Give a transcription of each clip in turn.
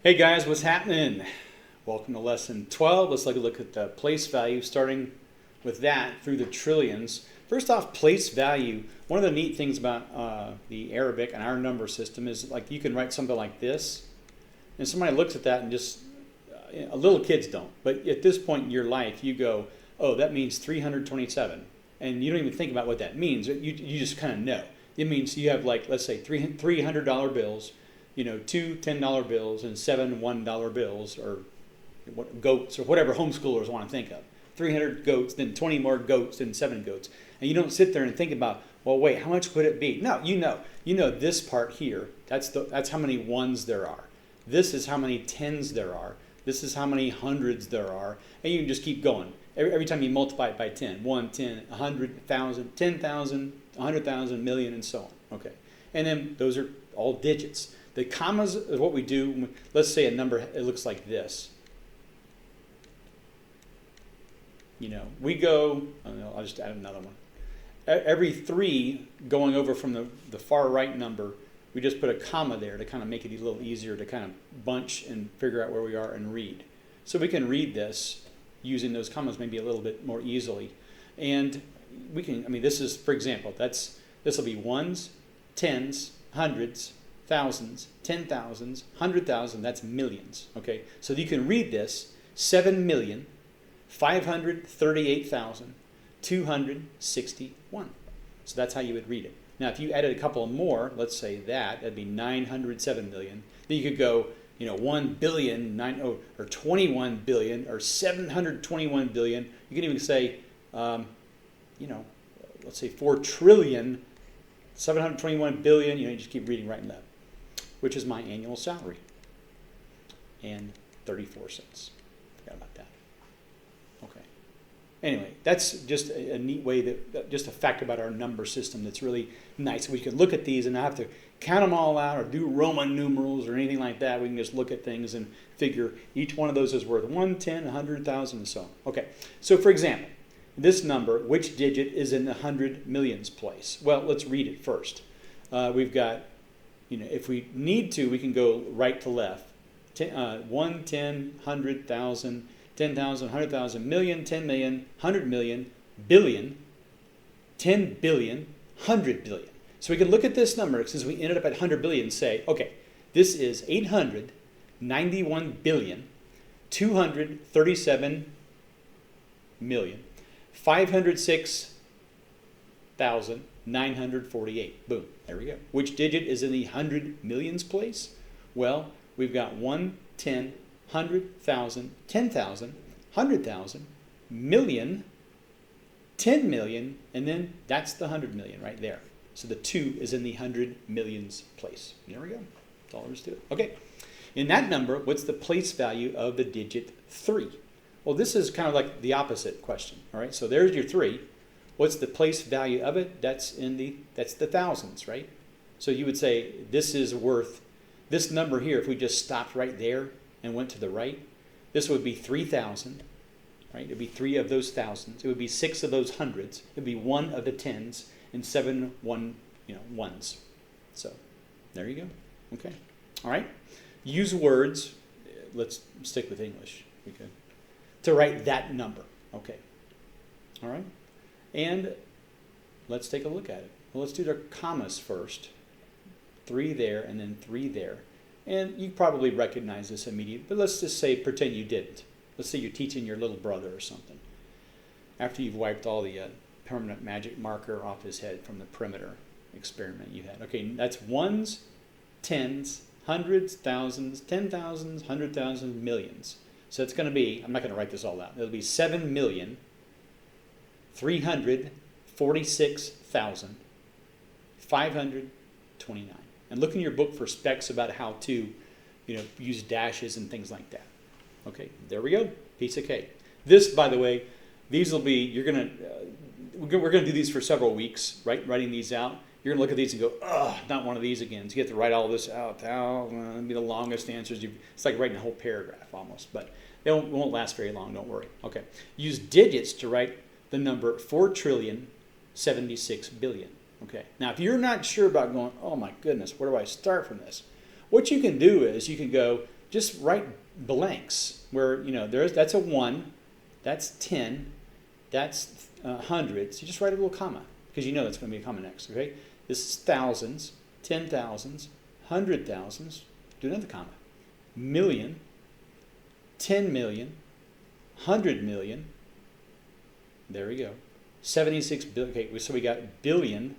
Hey guys, what's happening? Welcome to lesson 12. Let's look at the place value, starting with that through the trillions. First off, place value. One of the neat things about the Arabic and our number system is like you can write something like this, and somebody looks at that and just, little kids don't, but at this point in your life, you go, oh, that means 327. And you don't even think about what that means. You just kind of know. It means you have, like, let's say $300 bills, two $10 bills and seven $1 bills, or goats, or whatever homeschoolers want to think of. 300 goats, then 20 more goats, then 7 goats. And you don't sit there and think about, well, wait, how much would it be? No, you know this part here, that's how many ones there are. This is how many tens there are. This is how many hundreds there are. And you can just keep going. Every time you multiply it by 10, 1, 10, 100, 1,000, 10,000, 100,000, million, and so on. Okay. And then those are all digits. The commas is what we do. Let's say a number, it looks like this. We go, I'll just add another one. Every 3 going over from the far right number, we just put a comma there to kind of make it a little easier to kind of bunch and figure out where we are and read. So we can read this using those commas maybe a little bit more easily. And we can, this is, for example, this will be ones, tens, hundreds, thousands, 10,000s, 100,000, that's millions. Okay, so you can read this 7,538,261. So that's how you would read it. Now, if you added a couple more, let's say that'd be 907 million. Then you could go, 1 billion, or 21 billion, or 721 billion. You can even say, let's say 4 trillion, 721 billion. You just keep reading right and left, which is my annual salary, and 34 cents. Forgot about that. Okay. Anyway, that's just a neat way just a fact about our number system that's really nice. We can look at these and not have to count them all out or do Roman numerals or anything like that. We can just look at things and figure each one of those is worth 1, 10, 100,000, and so on. Okay, so for example, this number, which digit is in the 100 millions place? Well, let's read it first. We've got, if we need to, we can go right to left. 1, 10, 100,000, 10,000, 100,000, million, 10 million, 100 million, billion, 10 billion, 100 billion. So we can look at this number, since we ended up at 100 billion, and say, okay, this is 891 billion, 237 million, 506,948. Boom, there we go. Which digit is in the 100 millions place? Well, we've got 1, 10, 100,000, 10,000, 100,000, million, 10 million, and then that's the 100 million right there. So the 2 is in the 100 millions place. There we go. That's all there is to it. Okay. In that number, what's the place value of the digit 3? Well, this is kind of like the opposite question. All right. So there's your 3. What's the place value of it? That's the thousands, right? So you would say this is worth this number here. If we just stopped right there and went to the right, this would be 3,000. Right? It would be 3 of those thousands. It would be 6 of those hundreds. It would be 1 of the tens, and 7 ones. So there you go. Okay. All right. Use words. Let's stick with English. Okay. To write that number. Okay. All right. And let's take a look at it. Well, let's do the commas first. 3 there and then 3 there. And you probably recognize this immediately, but let's just say pretend you didn't. Let's say you're teaching your little brother or something. After you've wiped all the permanent magic marker off his head from the perimeter experiment you had. Okay, that's ones, tens, hundreds, thousands, 10,000s, 100,000s, millions. So it's going to be, I'm not going to write this all out. It'll be 7,346,529. And look in your book for specs about how to, use dashes and things like that. Okay, there we go. Piece of cake. This, by the way, these will be, we're going to do these for several weeks, right? Writing these out. You're going to look at these and go, ugh, not one of these again. So you have to write all this out. It'll be the longest answers. It's like writing a whole paragraph almost, but they won't last very long, don't worry. Okay. Use digits to write the number 4,076 billion. Okay. Now, if you're not sure about going, oh my goodness, where do I start from this? What you can do is you can go just write blanks where, that's a 1, that's 10, that's 100. So you just write a little comma because you know that's going to be a comma next, okay? This is thousands, 10,000s, 100,000s, do another comma. Million, 10 million, 100 million, there we go. 76 billion, okay, so we got billion,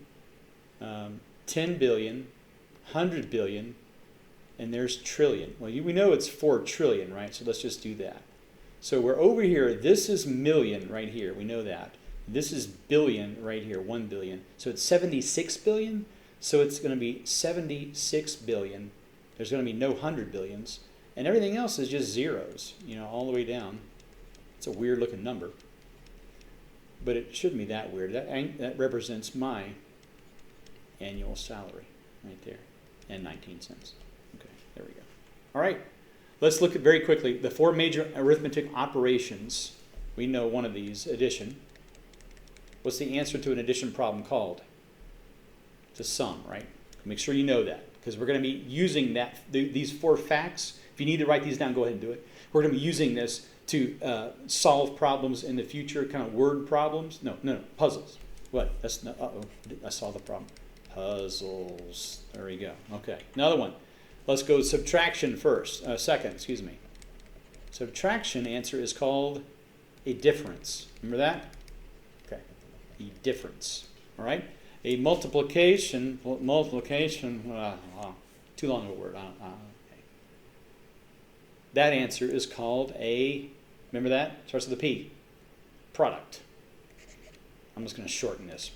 10 billion, 100 billion, and there's trillion. Well, we know it's 4 trillion, right? So let's just do that. So we're over here, this is million right here, we know that. This is billion right here, 1 billion. So it's 76 billion, so it's going to be 76 billion. There's going to be no 100 billions. And everything else is just zeros, all the way down. It's a weird looking number. But it shouldn't be that weird. That represents my annual salary right there. And 19 cents. Okay, there we go. All right. Let's look at very quickly the 4 major arithmetic operations. We know one of these, addition. What's the answer to an addition problem called? It's a sum, right? Make sure you know that, because we're going to be using these 4 facts. If you need to write these down, go ahead and do it. We're going to be using this to solve problems in the future, kind of word problems. No, puzzles. What? That's not, I saw the problem. Puzzles. There we go. Okay, another one. Let's go subtraction first. Second. Subtraction answer is called a difference. Remember that? Okay, a difference. All right. A multiplication. Too long of a word. Okay. That answer is called a. Remember that? Starts with a P. Product. I'm just going to shorten this.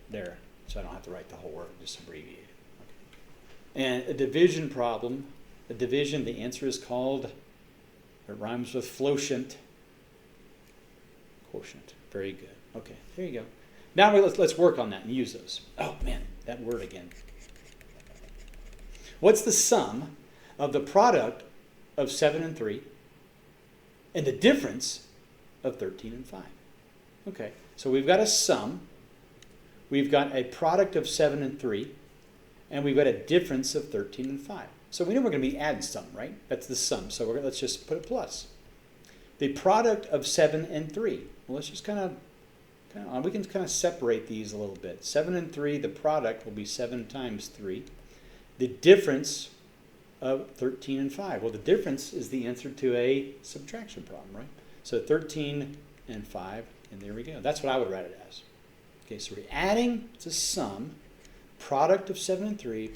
There. So I don't have to write the whole word. Just abbreviate it. Okay. And a division problem. A division. The answer is called. It rhymes with floquotient. Quotient. Very good. Okay. There you go. Now let's work on that and use those. Oh man, that word again. What's the sum of the product of 7 and 3 and the difference of 13 and 5? Okay, so we've got a sum, we've got a product of 7 and 3, and we've got a difference of 13 and 5. So we know we're going to be adding something, right? That's the sum, so let's just put a plus. The product of 7 and 3. Well, let's just we can kind of separate these a little bit. 7 and 3, the product will be 7 times 3. The difference of 13 and 5. Well, the difference is the answer to a subtraction problem, right? So 13 and 5, and there we go. That's what I would write it as. Okay, so we're adding, it's a sum, product of 7 and 3,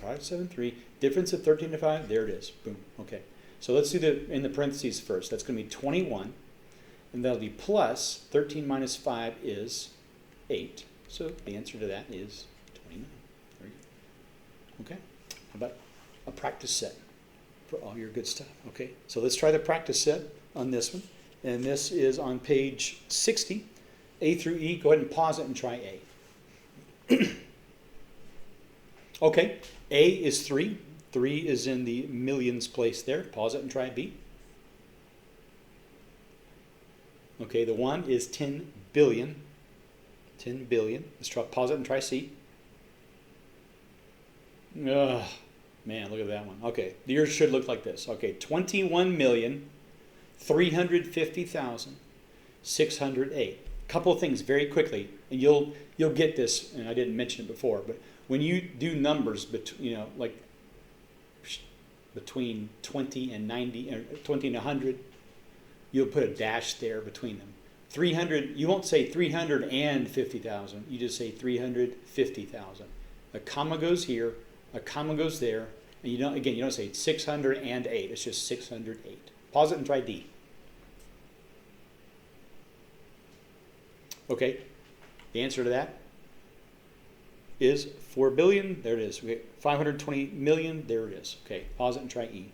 difference of 13 and 5, there it is. Boom. Okay, so let's do in the parentheses first. That's going to be 21. And that'll be plus 13 minus 5 is 8. So the answer to that is 29. There you go. Okay. How about a practice set for all your good stuff? Okay. So let's try the practice set on this one. And this is on page 60, A through E. Go ahead and pause it and try A. Okay. A is 3. 3 is in the millions place there. Pause it and try B. Okay, the 1 is 10 billion. 10 billion. Let's pause it and try C. Ugh, man, look at that one. Okay, yours should look like this. Okay, 21,350,608. Couple of things very quickly, and you'll get this. And I didn't mention it before, but when you do numbers, like between 20 and 90, or 20 and 100. You'll put a dash there between them. 300, you won't say 350,000. You just say 350,000. A comma goes here, a comma goes there, and you don't say 608. It's just 608. Pause it and try D. Okay, the answer to that is 4 billion. There it is. Okay, 520 million. There it is. Okay, pause it and try E.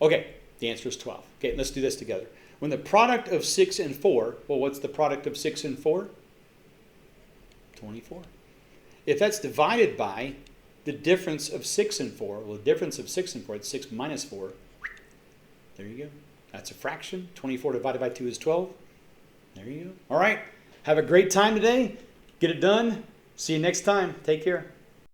Okay, the answer is 12. Okay, let's do this together. When the product of 6 and 4, well, what's the product of 6 and 4? 24. If that's divided by the difference of 6 and 4, well, the difference of 6 and 4, it's 6 minus 4. There you go. That's a fraction. 24 divided by 2 is 12. There you go. All right. Have a great time today. Get it done. See you next time. Take care.